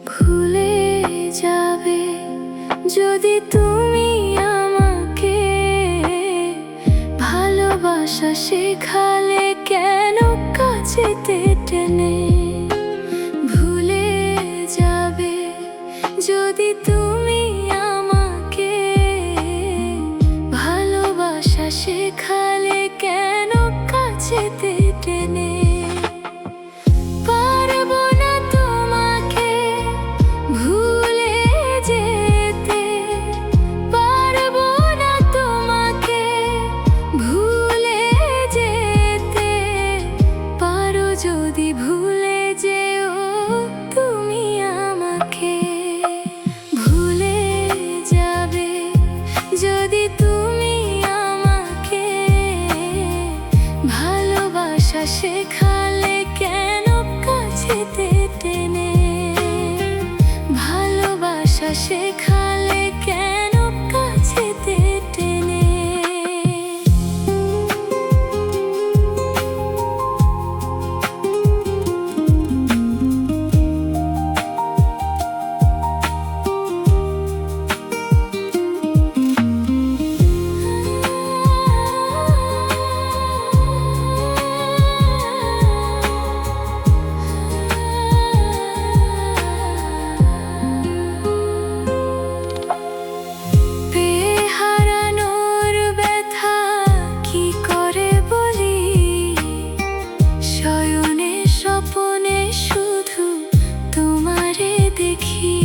ভুলে যাবে যদি তুমি আমাকে ভালোবাসা শেখালে কেন কাছেতে টেনে। ভুলে যাবে যদি তুমি আমাকে ভালোবাসা শেখালে কেন কাছেতে টেনে। পারবো না তোমাকে ভুলে যেতে, পারবো না তোমাকে ভুলে যেতে। পারো যদি ভুলে যেও তুমি আমাকে। ভুলে যাবে যদি তুমি আমাকে ভালোবাসা শেখালে কেন কাছেতে টেনে। ভালোবাসা শেখালে কেন কাছেতে টেনে। স্বপনে শুধু তোমারে দেখি।